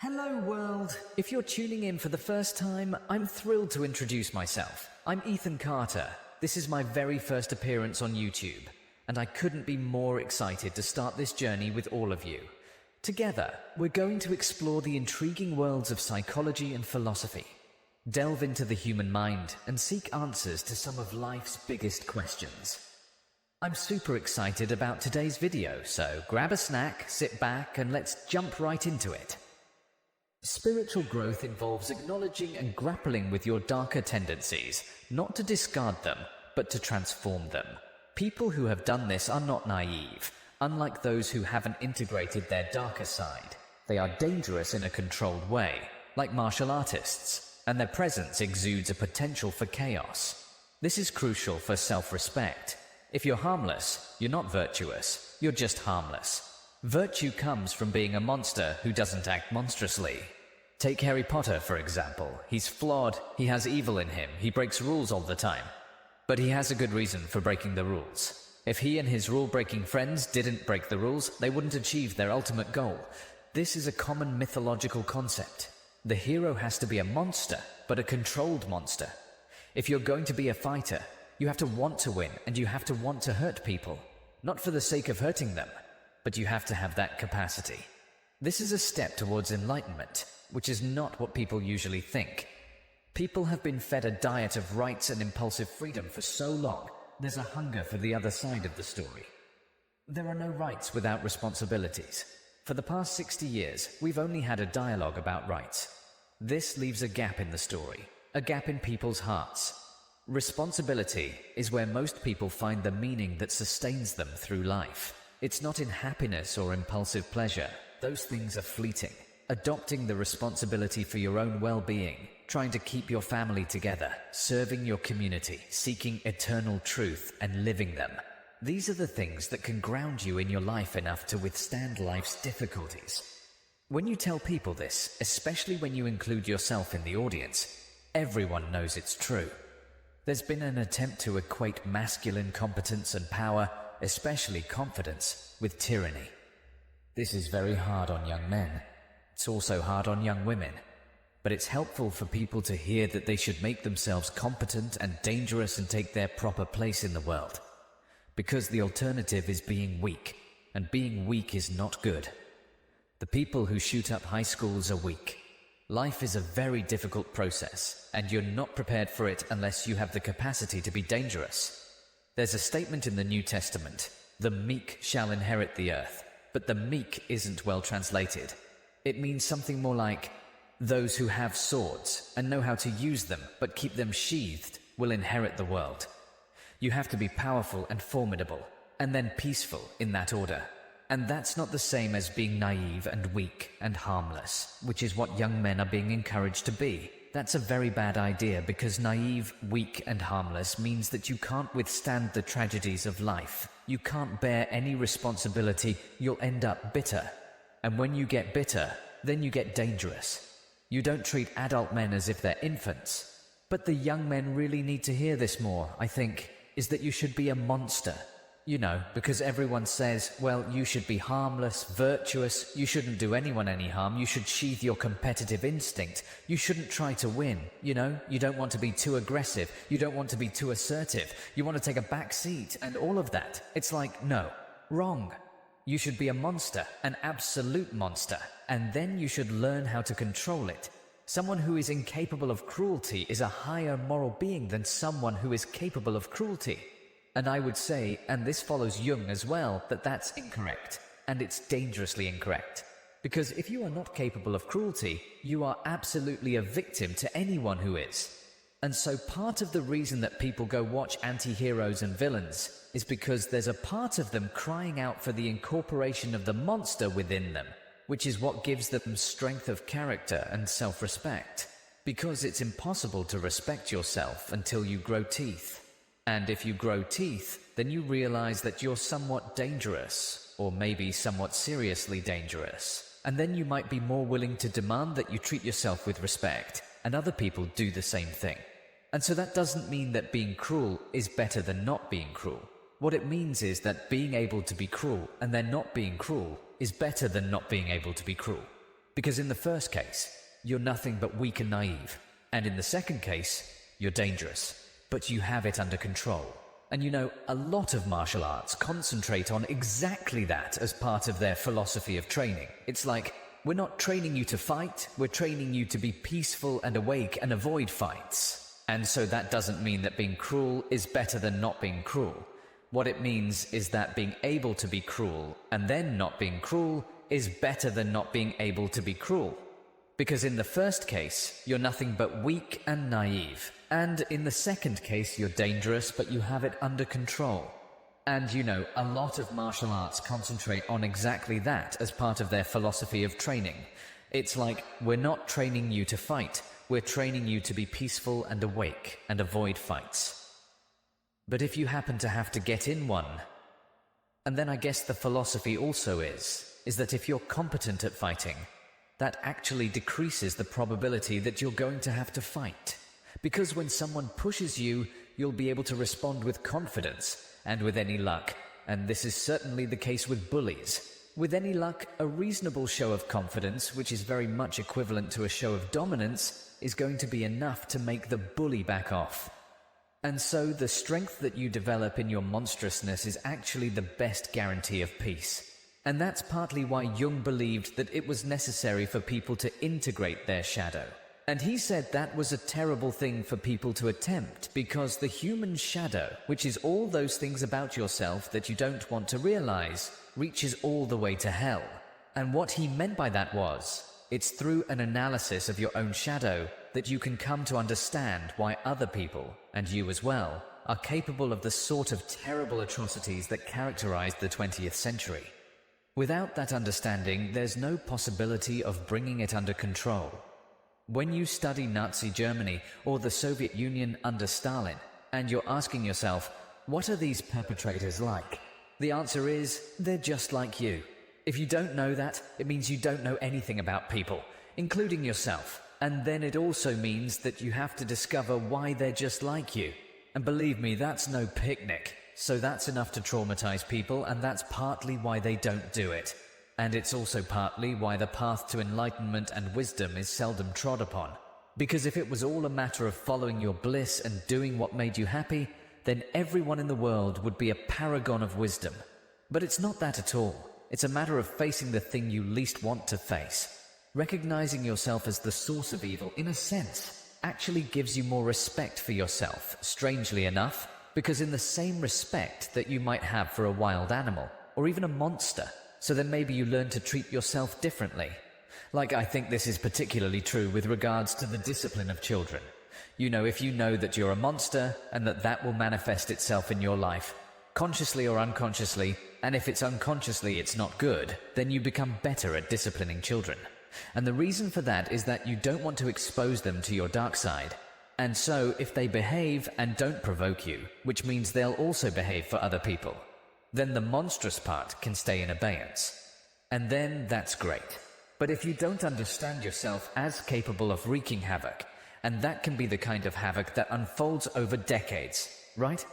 Hello world! If you're tuning in for the first time, I'm thrilled to introduce myself. I'm Ethan Carter. This is my very first appearance on YouTube, and I couldn't be more excited to start this journey with all of you. Together, we're going to explore the intriguing worlds of psychology and philosophy, delve into the human mind, and seek answers to some of life's biggest questions. I'm super excited about today's video, so grab a snack, sit back, and let's jump right into it. Spiritual growth involves acknowledging and grappling with your darker tendencies, not to discard them, but to transform them. People who have done this are not naive, unlike those who haven't integrated their darker side. They are dangerous in a controlled way, like martial artists, and their presence exudes a potential for chaos. This is crucial for self-respect. If you're harmless, you're not virtuous, you're just harmless. Virtue comes from being a monster who doesn't act monstrously. Take Harry Potter, for example. He's flawed, he has evil in him, he breaks rules all the time. But he has a good reason for breaking the rules. If he and his rule-breaking friends didn't break the rules, they wouldn't achieve their ultimate goal. This is a common mythological concept. The hero has to be a monster, but a controlled monster. If you're going to be a fighter, you have to want to win, and you have to want to hurt people. Not for the sake of hurting them, but you have to have that capacity. This is a step towards enlightenment, which is not what people usually think. People have been fed a diet of rights and impulsive freedom for so long, there's a hunger for the other side of the story. There are no rights without responsibilities. For the past 60 years, we've only had a dialogue about rights. This leaves a gap in the story, a gap in people's hearts. Responsibility is where most people find the meaning that sustains them through life. It's not in happiness or impulsive pleasure. Those things are fleeting. Adopting the responsibility for your own well-being, trying to keep your family together, serving your community, seeking eternal truth and living them. These are the things that can ground you in your life enough to withstand life's difficulties. When you tell people this, especially when you include yourself in the audience, everyone knows it's true. There's been an attempt to equate masculine competence and power, especially confidence, with tyranny. This is very hard on young men. It's also hard on young women. But it's helpful for people to hear that they should make themselves competent and dangerous and take their proper place in the world. Because the alternative is being weak, and being weak is not good. The people who shoot up high schools are weak. Life is a very difficult process, and you're not prepared for it unless you have the capacity to be dangerous. There's a statement in the New Testament, "The meek shall inherit the earth," but the meek isn't well translated. It means something more like, those who have swords and know how to use them but keep them sheathed will inherit the world. You have to be powerful and formidable, and then peaceful in that order. And that's not the same as being naive and weak and harmless, which is what young men are being encouraged to be. That's a very bad idea because naive, weak and harmless means that you can't withstand the tragedies of life. You can't bear any responsibility, you'll end up bitter. And when you get bitter, then you get dangerous. You don't treat adult men as if they're infants. But the young men really need to hear this more, I think, is that you should be a monster. You know, because everyone says, well, you should be harmless, virtuous, you shouldn't do anyone any harm, you should sheath your competitive instinct, you shouldn't try to win, you know, you don't want to be too aggressive, you don't want to be too assertive, you want to take a back seat, and all of that. It's like, no, wrong. You should be a monster, an absolute monster, and then you should learn how to control it. Someone who is incapable of cruelty is a higher moral being than someone who is capable of cruelty. And I would say, and this follows Jung as well, that that's incorrect. And it's dangerously incorrect. Because if you are not capable of cruelty, you are absolutely a victim to anyone who is. And so part of the reason that people go watch anti-heroes and villains is because there's a part of them crying out for the incorporation of the monster within them, which is what gives them strength of character and self-respect. Because it's impossible to respect yourself until you grow teeth. And if you grow teeth, then you realize that you're somewhat dangerous, or maybe somewhat seriously dangerous. And then you might be more willing to demand that you treat yourself with respect, and other people do the same thing. And so that doesn't mean that being cruel is better than not being cruel. What it means is that being able to be cruel and then not being cruel is better than not being able to be cruel. Because in the first case, you're nothing but weak and naive. And in the second case, you're dangerous, but you have it under control. And a lot of martial arts concentrate on exactly that as part of their philosophy of training. It's like, we're not training you to fight, we're training you to be peaceful and awake and avoid fights. And so that doesn't mean that being cruel is better than not being cruel. What it means is that being able to be cruel and then not being cruel is better than not being able to be cruel. Because in the first case, you're nothing but weak and naive. And in the second case, you're dangerous, but you have it under control. And a lot of martial arts concentrate on exactly that as part of their philosophy of training. It's like, we're not training you to fight, we're training you to be peaceful and awake and avoid fights. But if you happen to have to get in one, and then I guess the philosophy also is that if you're competent at fighting, that actually decreases the probability that you're going to have to fight. Because when someone pushes you, you'll be able to respond with confidence and with any luck, and this is certainly the case with bullies. With any luck, a reasonable show of confidence, which is very much equivalent to a show of dominance, is going to be enough to make the bully back off. And so the strength that you develop in your monstrousness is actually the best guarantee of peace. And that's partly why Jung believed that it was necessary for people to integrate their shadow. And he said that was a terrible thing for people to attempt, because the human shadow, which is all those things about yourself that you don't want to realize, reaches all the way to hell. And what he meant by that was, it's through an analysis of your own shadow that you can come to understand why other people, and you as well, are capable of the sort of terrible atrocities that characterized the 20th century. Without that understanding, there's no possibility of bringing it under control. When you study Nazi Germany or the Soviet Union under Stalin, and you're asking yourself, what are these perpetrators like? The answer is, they're just like you. If you don't know that, it means you don't know anything about people, including yourself. And then it also means that you have to discover why they're just like you. And believe me, that's no picnic. So that's enough to traumatize people, and that's partly why they don't do it. And it's also partly why the path to enlightenment and wisdom is seldom trod upon. Because if it was all a matter of following your bliss and doing what made you happy, then everyone in the world would be a paragon of wisdom. But it's not that at all. It's a matter of facing the thing you least want to face. Recognizing yourself as the source of evil, in a sense, actually gives you more respect for yourself, strangely enough, because in the same respect that you might have for a wild animal, or even a monster, so then maybe you learn to treat yourself differently. Like, I think this is particularly true with regards to the discipline of children. If you know that you're a monster, and that will manifest itself in your life, consciously or unconsciously, and if it's unconsciously it's not good, then you become better at disciplining children. And the reason for that is that you don't want to expose them to your dark side. And so, if they behave and don't provoke you, which means they'll also behave for other people, then the monstrous part can stay in abeyance. And then that's great. But if you don't understand yourself as capable of wreaking havoc, and that can be the kind of havoc that unfolds over decades, right?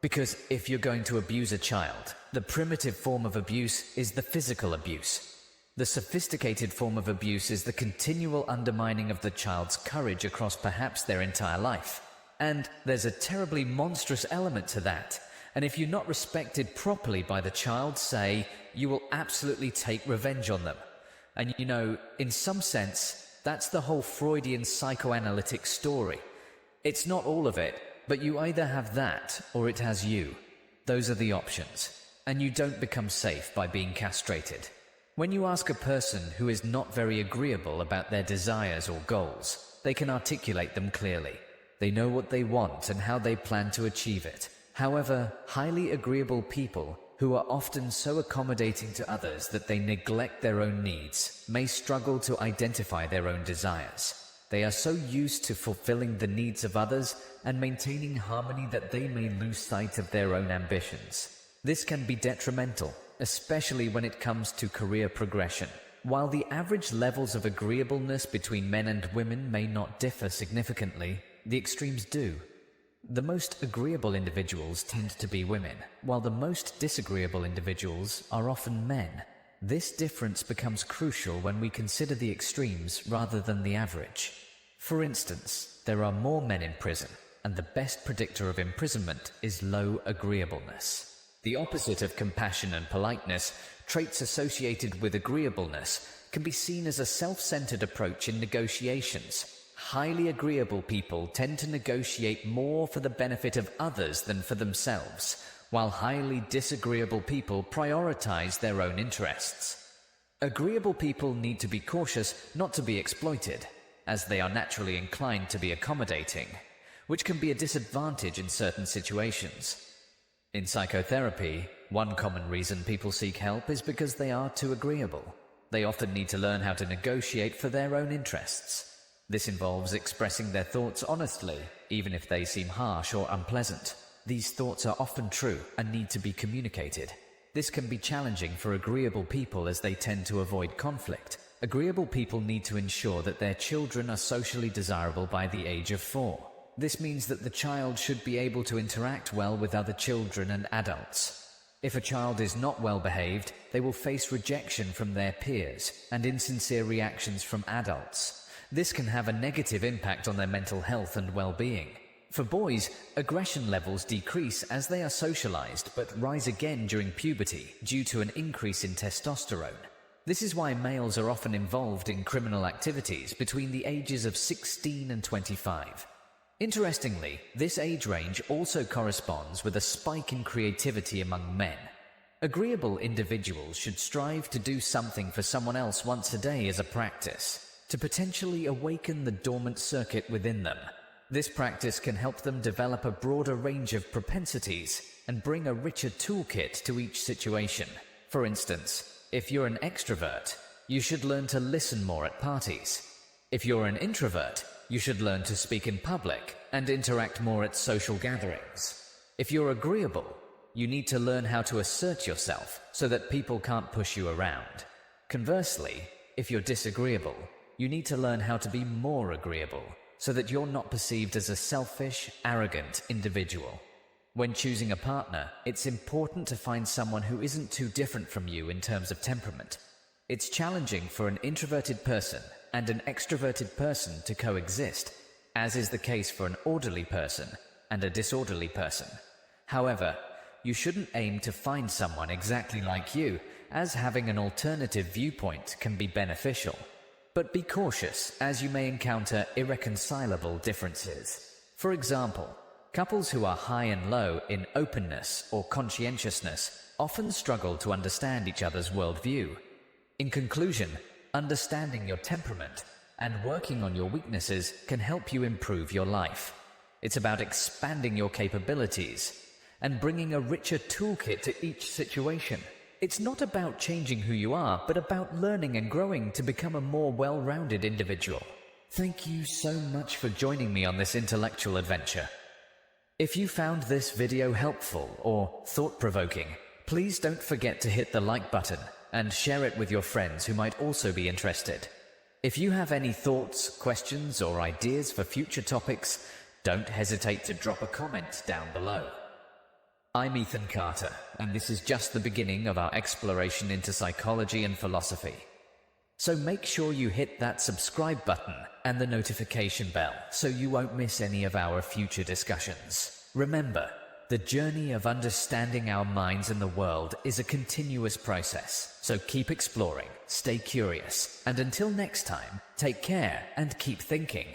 Because if you're going to abuse a child, the primitive form of abuse is the physical abuse. The sophisticated form of abuse is the continual undermining of the child's courage across perhaps their entire life. And there's a terribly monstrous element to that. And if you're not respected properly by the child, say, you will absolutely take revenge on them. And in some sense, that's the whole Freudian psychoanalytic story. It's not all of it, but you either have that or it has you. Those are the options. And you don't become safe by being castrated. When you ask a person who is not very agreeable about their desires or goals, they can articulate them clearly. They know what they want and how they plan to achieve it. However, highly agreeable people, who are often so accommodating to others that they neglect their own needs, may struggle to identify their own desires. They are so used to fulfilling the needs of others and maintaining harmony that they may lose sight of their own ambitions. This can be detrimental, especially when it comes to career progression. While the average levels of agreeableness between men and women may not differ significantly, the extremes do. The most agreeable individuals tend to be women, while the most disagreeable individuals are often men. This difference becomes crucial when we consider the extremes rather than the average. For instance, there are more men in prison, and the best predictor of imprisonment is low agreeableness. The opposite of compassion and politeness, traits associated with agreeableness, can be seen as a self-centered approach in negotiations. Highly agreeable people tend to negotiate more for the benefit of others than for themselves, while highly disagreeable people prioritize their own interests. Agreeable people need to be cautious not to be exploited, as they are naturally inclined to be accommodating, which can be a disadvantage in certain situations. In psychotherapy, one common reason people seek help is because they are too agreeable. They often need to learn how to negotiate for their own interests. This involves expressing their thoughts honestly, even if they seem harsh or unpleasant. These thoughts are often true and need to be communicated. This can be challenging for agreeable people as they tend to avoid conflict. Agreeable people need to ensure that their children are socially desirable by the age of 4. This means that the child should be able to interact well with other children and adults. If a child is not well behaved, they will face rejection from their peers and insincere reactions from adults. This can have a negative impact on their mental health and well-being. For boys, aggression levels decrease as they are socialized but rise again during puberty due to an increase in testosterone. This is why males are often involved in criminal activities between the ages of 16 and 25. Interestingly, this age range also corresponds with a spike in creativity among men. Agreeable individuals should strive to do something for someone else once a day as a practice, to potentially awaken the dormant circuit within them. This practice can help them develop a broader range of propensities and bring a richer toolkit to each situation. For instance, if you're an extrovert, you should learn to listen more at parties. If you're an introvert, you should learn to speak in public and interact more at social gatherings. If you're agreeable, you need to learn how to assert yourself so that people can't push you around. Conversely, if you're disagreeable, you need to learn how to be more agreeable so that you're not perceived as a selfish, arrogant individual. When choosing a partner, it's important to find someone who isn't too different from you in terms of temperament. It's challenging for an introverted person and an extroverted person to coexist, as is the case for an orderly person and a disorderly person. However, you shouldn't aim to find someone exactly like you, as having an alternative viewpoint can be beneficial. But be cautious, as you may encounter irreconcilable differences. For example, couples who are high and low in openness or conscientiousness often struggle to understand each other's worldview. In conclusion, understanding your temperament and working on your weaknesses can help you improve your life. It's about expanding your capabilities and bringing a richer toolkit to each situation. It's not about changing who you are, but about learning and growing to become a more well-rounded individual. Thank you so much for joining me on this intellectual adventure. If you found this video helpful or thought-provoking, please don't forget to hit the like button and share it with your friends who might also be interested. If you have any thoughts, questions, or ideas for future topics, don't hesitate to drop a comment down below. I'm Ethan Carter, and this is just the beginning of our exploration into psychology and philosophy. So make sure you hit that subscribe button and the notification bell so you won't miss any of our future discussions. Remember, the journey of understanding our minds and the world is a continuous process, so keep exploring, stay curious, and until next time, take care and keep thinking.